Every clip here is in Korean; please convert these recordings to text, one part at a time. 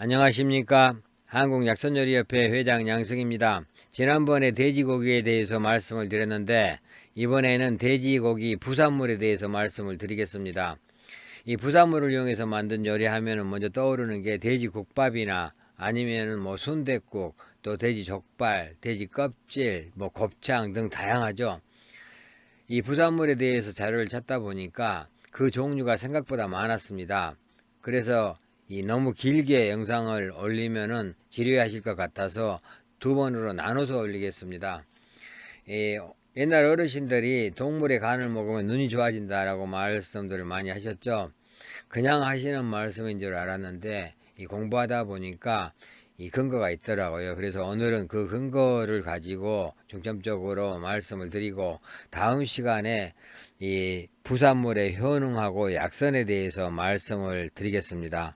안녕하십니까. 한국약선요리협회 회장 양승입니다. 지난번에 돼지고기에 대해서 말씀을 드렸는데 이번에는 돼지고기 부산물에 대해서 말씀을 드리겠습니다. 이 부산물을 이용해서 만든 요리 하면은 먼저 떠오르는 게 돼지국밥이나 아니면은 뭐 순댓국, 또 돼지 족발, 돼지 껍질, 뭐 곱창 등 다양하죠. 이 부산물에 대해서 자료를 찾다 보니까 그 종류가 생각보다 많았습니다. 그래서 너무 길게 영상을 올리면은 지루하실 것 같아서 두 번으로 나눠서 올리겠습니다. 옛날 어르신들이 동물의 간을 먹으면 눈이 좋아진다라고 말씀들을 많이 하셨죠. 그냥 하시는 말씀인 줄 알았는데 공부하다 보니까 이 근거가 있더라고요. 그래서 오늘은 그 근거를 가지고 중점적으로 말씀을 드리고, 다음 시간에 이 부산물의 효능하고 약선에 대해서 말씀을 드리겠습니다.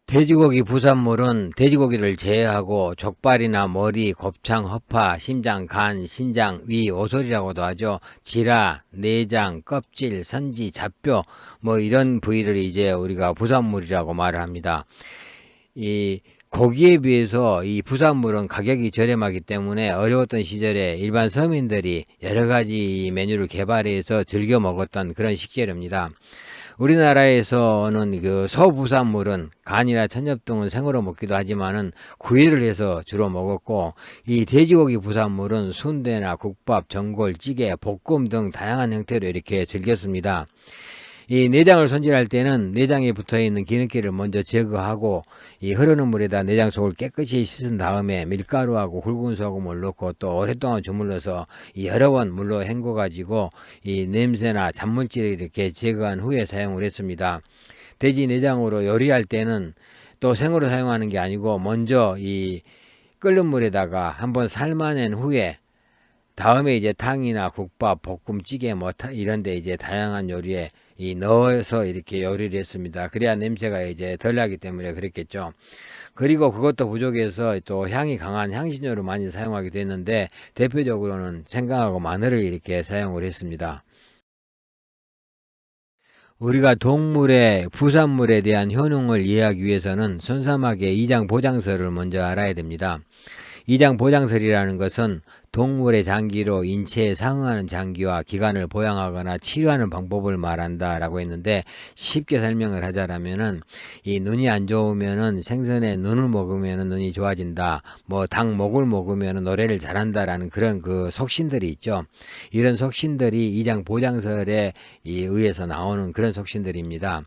돼지고기 부산물은 돼지고기를 제외하고 족발이나 머리, 곱창, 허파, 심장, 간, 신장, 위, 오솔이라고도 하죠. 지라, 내장, 껍질, 선지, 잡뼈 뭐 이런 부위를 이제 우리가 부산물이라고 말을 합니다. 이 고기에 비해서 이 부산물은 가격이 저렴하기 때문에 어려웠던 시절에 일반 서민들이 여러 가지 메뉴를 개발해서 즐겨 먹었던 그런 식재료입니다. 우리나라에서는 그 소부산물은 간이나 천엽 등은 생으로 먹기도 하지만은 구이를 해서 주로 먹었고, 이 돼지고기 부산물은 순대나 국밥, 전골, 찌개, 볶음 등 다양한 형태로 이렇게 즐겼습니다. 이 내장을 손질할 때는 내장에 붙어있는 기름기를 먼저 제거하고 이 흐르는 물에다 내장 속을 깨끗이 씻은 다음에 밀가루하고 굵은 소금을 넣고 또 오랫동안 주물러서 여러 번 물로 헹궈 가지고 이 냄새나 잔물질을 이렇게 제거한 후에 사용을 했습니다. 돼지 내장으로 요리할 때는 또 생으로 사용하는 게 아니고 먼저 이 끓는 물에다가 한번 삶아낸 후에 다음에 이제 탕이나 국밥, 볶음, 찌개 뭐 이런데 이제 다양한 요리에 넣어서 이렇게 요리를 했습니다. 그래야 냄새가 이제 덜 나기 때문에 그랬겠죠. 그리고 그것도 부족해서 또 향이 강한 향신료를 많이 사용하기도 했는데 대표적으로는 생강하고 마늘을 이렇게 사용을 했습니다. 우리가 동물의 부산물에 대한 효능을 이해하기 위해서는 손사막의 이장 보장설을 먼저 알아야 됩니다. 이장 보장설이라는 것은 동물의 장기로 인체에 상응하는 장기와 기관을 보양하거나 치료하는 방법을 말한다라고 했는데, 쉽게 설명을 하자라면은 이 눈이 안 좋으면은 생선에 눈을 먹으면은 눈이 좋아진다, 뭐 닭 목을 먹으면은 노래를 잘한다라는 그런 그 속신들이 있죠. 이런 속신들이 이장 보장설에 의해서 나오는 그런 속신들입니다.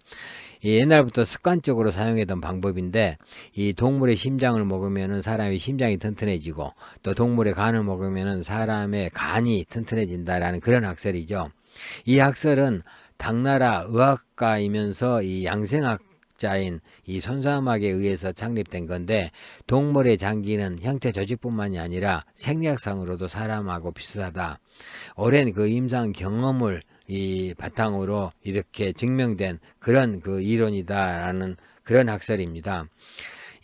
옛날부터 습관적으로 사용했던 방법인데, 이 동물의 심장을 먹으면은 사람의 심장이 튼튼해지고 또 동물의 간을 먹으면은 사람의 간이 튼튼해진다라는 그런 학설이죠. 이 학설은 당나라 의학가이면서 이 양생학자인 이 손사막에 의해서 창립된 건데, 동물의 장기는 형태 조직뿐만이 아니라 생리학상으로도 사람하고 비슷하다, 오랜 그 임상 경험을 바탕으로 이렇게 증명된 그런 그 이론이다라는 그런 학설입니다.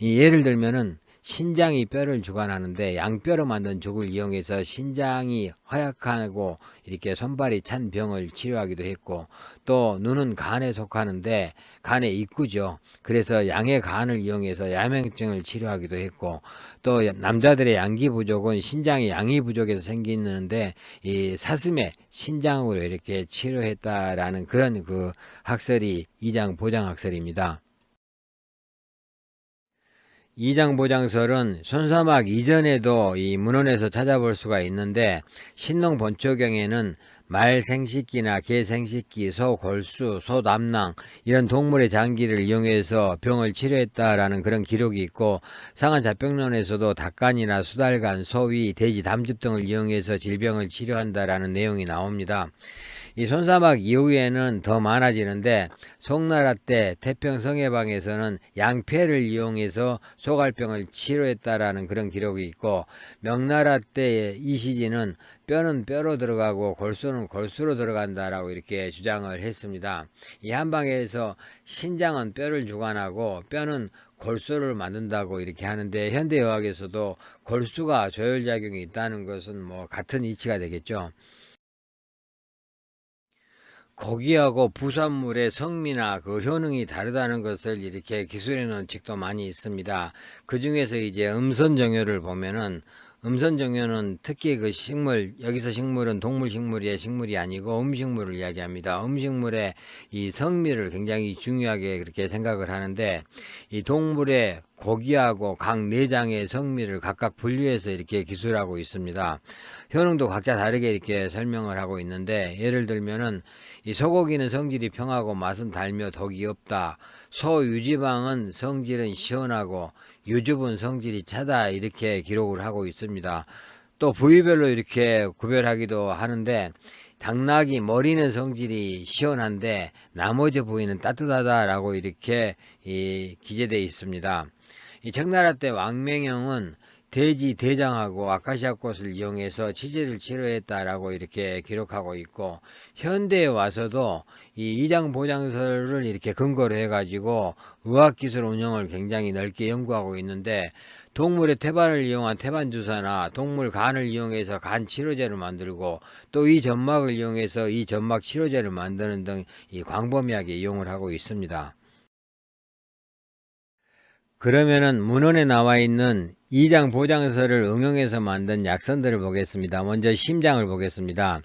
예를 들면은 신장이 뼈를 주관하는데 양뼈로 만든 죽을 이용해서 신장이 허약하고 이렇게 손발이 찬 병을 치료하기도 했고, 또 눈은 간에 속하는데 간의 입구죠. 그래서 양의 간을 이용해서 야맹증을 치료하기도 했고, 또 남자들의 양기 부족은 신장의 양이 부족해서 생기는데 이 사슴의 신장으로 이렇게 치료했다라는 그런 그 학설이 이장 보장 학설입니다. 이장보장설은 손사막 이전에도 이 문헌에서 찾아볼 수가 있는데, 신농 본초경에는 말 생식기나 개 생식기, 소 골수, 소 남낭 이런 동물의 장기를 이용해서 병을 치료했다라는 그런 기록이 있고, 상한 잡병론에서도 닭간이나 수달간, 소위, 돼지 담즙 등을 이용해서 질병을 치료한다라는 내용이 나옵니다. 이 손사막 이후에는 더 많아지는데, 송나라 때 태평성해방에서는 양패를 이용해서 소갈병을 치료했다라는 그런 기록이 있고, 명나라 때 이시진은 뼈는 뼈로 들어가고 골수는 골수로 들어간다라고 이렇게 주장을 했습니다. 이 한방에서 신장은 뼈를 주관하고 뼈는 골수를 만든다고 이렇게 하는데, 현대의학에서도 골수가 조혈작용이 있다는 것은 뭐 같은 이치가 되겠죠. 고기하고 부산물의 성미나 그 효능이 다르다는 것을 이렇게 기술해 놓은 책도 많이 있습니다. 그 중에서 이제 음선정효를 보면은 음선정효는 특히 그 식물, 여기서 식물은 동물 식물이 아니고 음식물을 이야기합니다. 음식물의 이 성미를 굉장히 중요하게 그렇게 생각을 하는데, 이 동물의 고기하고 각 내장의 성미를 각각 분류해서 이렇게 기술하고 있습니다. 효능도 각자 다르게 이렇게 설명을 하고 있는데, 예를 들면은 이 소고기는 성질이 평하고 맛은 달며 독이 없다. 소 유지방은 성질은 시원하고 유즙은 성질이 차다. 이렇게 기록을 하고 있습니다. 또 부위별로 이렇게 구별하기도 하는데, 당나귀 머리는 성질이 시원한데 나머지 부위는 따뜻하다라고 이렇게 기재되어 있습니다. 이 청나라 때 왕명형은 돼지 대장하고 아카시아 꽃을 이용해서 치질을 치료했다라고 이렇게 기록하고 있고, 현대에 와서도 이 이장 보장설을 이렇게 근거로 해가지고 의학기술 운영을 굉장히 넓게 연구하고 있는데, 동물의 태반을 이용한 태반 주사나 동물 간을 이용해서 간 치료제를 만들고, 또 이 점막을 이용해서 이 점막 치료제를 만드는 등 이 광범위하게 이용을 하고 있습니다. 그러면은 문헌에 나와 있는 이장 보장서를 응용해서 만든 약선들을 보겠습니다. 먼저 심장을 보겠습니다.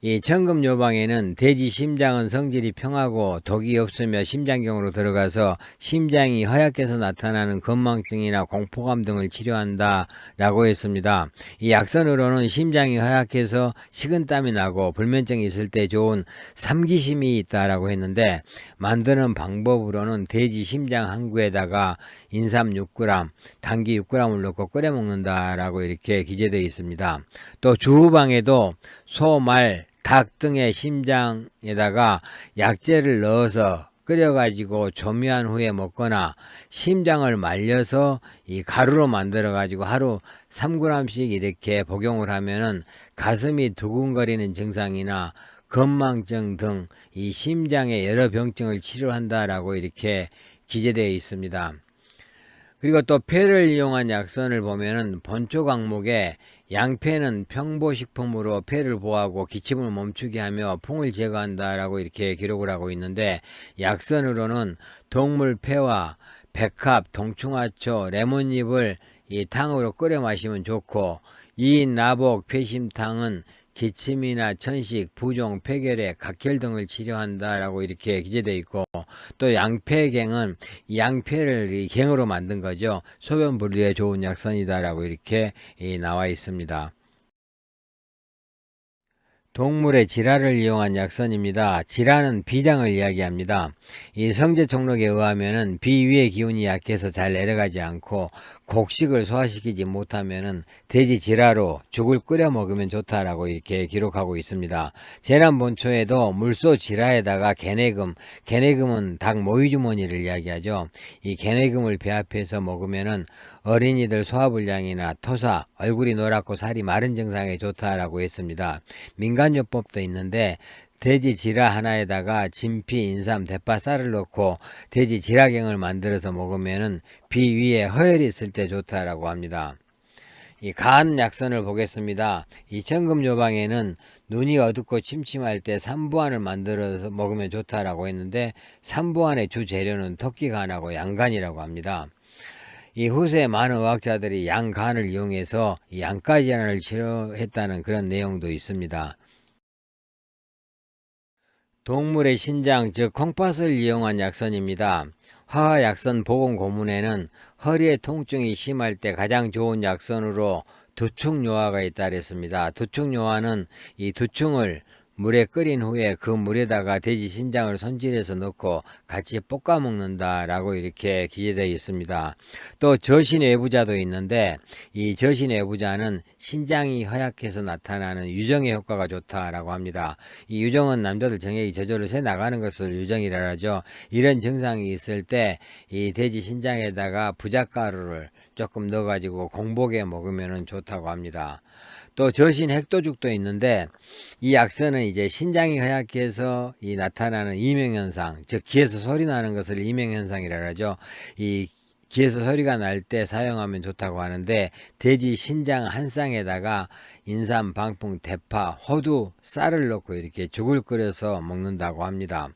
이 천금요방에는 돼지 심장은 성질이 평하고 독이 없으며 심장경으로 들어가서 심장이 허약해서 나타나는 건망증이나 공포감 등을 치료한다 라고 했습니다. 이 약선으로는 심장이 허약해서 식은땀이 나고 불면증이 있을 때 좋은 삼기심이 있다라고 했는데, 만드는 방법으로는 돼지 심장 한 구에다가 인삼 6g, 당귀 6g을 넣고 끓여 먹는다라고 이렇게 기재되어 있습니다. 또 주후방에도 소, 말, 닭 등의 심장에다가 약재를 넣어서 끓여가지고 조미한 후에 먹거나, 심장을 말려서 이 가루로 만들어가지고 하루 3g씩 이렇게 복용을 하면은 가슴이 두근거리는 증상이나 건망증 등 이 심장의 여러 병증을 치료한다라고 이렇게 기재되어 있습니다. 그리고 또 폐를 이용한 약선을 보면은 본초 강목에 양폐는 평보식품으로 폐를 보호하고 기침을 멈추게 하며 풍을 제거한다라고 이렇게 기록을 하고 있는데, 약선으로는 동물 폐와 백합, 동충하초, 레몬잎을 이 탕으로 끓여 마시면 좋고, 이나복 폐심탕은 기침이나 천식, 부종, 폐결핵, 각혈 등을 치료한다라고 이렇게 기재되어 있고, 또 양폐갱은 양폐를 갱으로 만든 거죠. 소변 분리에 좋은 약선이다라고 이렇게 나와 있습니다. 동물의 질환을 이용한 약선입니다. 질환은 비장을 이야기합니다. 이 성제총록에 의하면은 비위의 기운이 약해서 잘 내려가지 않고 곡식을 소화시키지 못하면은 돼지 질화로 죽을 끓여 먹으면 좋다라고 이렇게 기록하고 있습니다. 재난본초에도 물소 질화에다가 개내금은 닭 모이주머니를 이야기하죠. 이 개내금을 배합해서 먹으면은 어린이들 소화불량이나 토사, 얼굴이 노랗고 살이 마른 증상에 좋다라고 했습니다. 민간요법도 있는데, 돼지 지라 하나에다가 진피, 인삼, 대파, 쌀을 넣고 돼지 지라갱을 만들어서 먹으면은 비위에 허혈이 있을 때 좋다라고 합니다. 이 간 약선을 보겠습니다. 이 천금요방에는 눈이 어둡고 침침할 때 삼부안을 만들어서 먹으면 좋다라고 했는데, 삼부안의 주 재료는 토끼간하고 양간이라고 합니다. 이 후세 많은 의학자들이 양간을 이용해서 양가 질환을 치료했다는 그런 내용도 있습니다. 동물의 신장, 즉 콩팥을 이용한 약선입니다. 화학약선 보건고문에는 허리의 통증이 심할 때 가장 좋은 약선으로 두충요화가 있다 그랬습니다. 두충요화는 이 두충을 물에 끓인 후에 그 물에다가 돼지 신장을 손질해서 넣고 같이 볶아 먹는다라고 이렇게 기재되어 있습니다. 또 저신외부자도 있는데, 이 저신외부자는 신장이 허약해서 나타나는 유정의 효과가 좋다라고 합니다. 이 유정은 남자들 정액이 저절로 새 나가는 것을 유정이라 하죠. 이런 증상이 있을 때 이 돼지 신장에다가 부잣가루를 조금 넣어가지고 공복에 먹으면 좋다고 합니다. 또 저신 핵도죽도 있는데, 이 약선은 이제 신장이 허약해서 이 나타나는 이명현상, 즉 기에서 소리 나는 것을 이명현상이라 하죠. 이 기에서 소리가 날 때 사용하면 좋다고 하는데, 돼지 신장 한 쌍에다가 인삼, 방풍, 대파, 호두, 쌀을 넣고 이렇게 죽을 끓여서 먹는다고 합니다.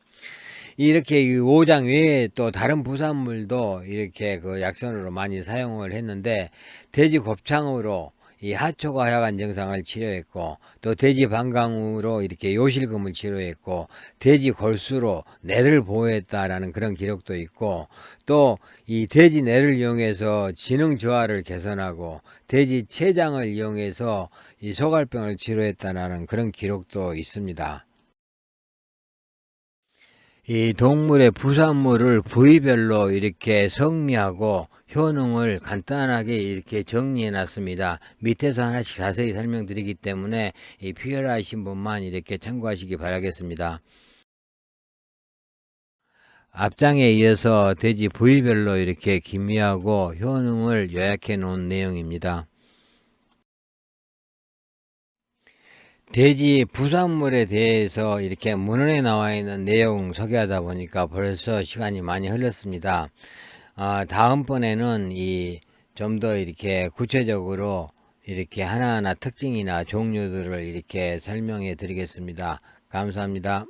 이렇게 이 오장 외에 또 다른 부산물도 이렇게 그 약선으로 많이 사용을 했는데, 돼지 곱창으로 이 하초가 혈관 증상을 치료했고, 또 돼지 방광으로 이렇게 요실금을 치료했고, 돼지 골수로 뇌를 보호했다라는 그런 기록도 있고, 또 이 돼지 뇌를 이용해서 지능 저하를 개선하고, 돼지 췌장을 이용해서 이 소갈병을 치료했다라는 그런 기록도 있습니다. 이 동물의 부산물을 부위별로 이렇게 정리하고 효능을 간단하게 이렇게 정리해 놨습니다. 밑에서 하나씩 자세히 설명드리기 때문에 필요하신 분만 이렇게 참고하시기 바라겠습니다. 앞장에 이어서 돼지 부위별로 이렇게 기미하고 효능을 요약해 놓은 내용입니다. 돼지 부산물에 대해서 이렇게 문헌에 나와 있는 내용 소개하다 보니까 벌써 시간이 많이 흘렀습니다. 다음번에는 좀 더 이렇게 구체적으로 이렇게 하나하나 특징이나 종류들을 이렇게 설명해 드리겠습니다. 감사합니다.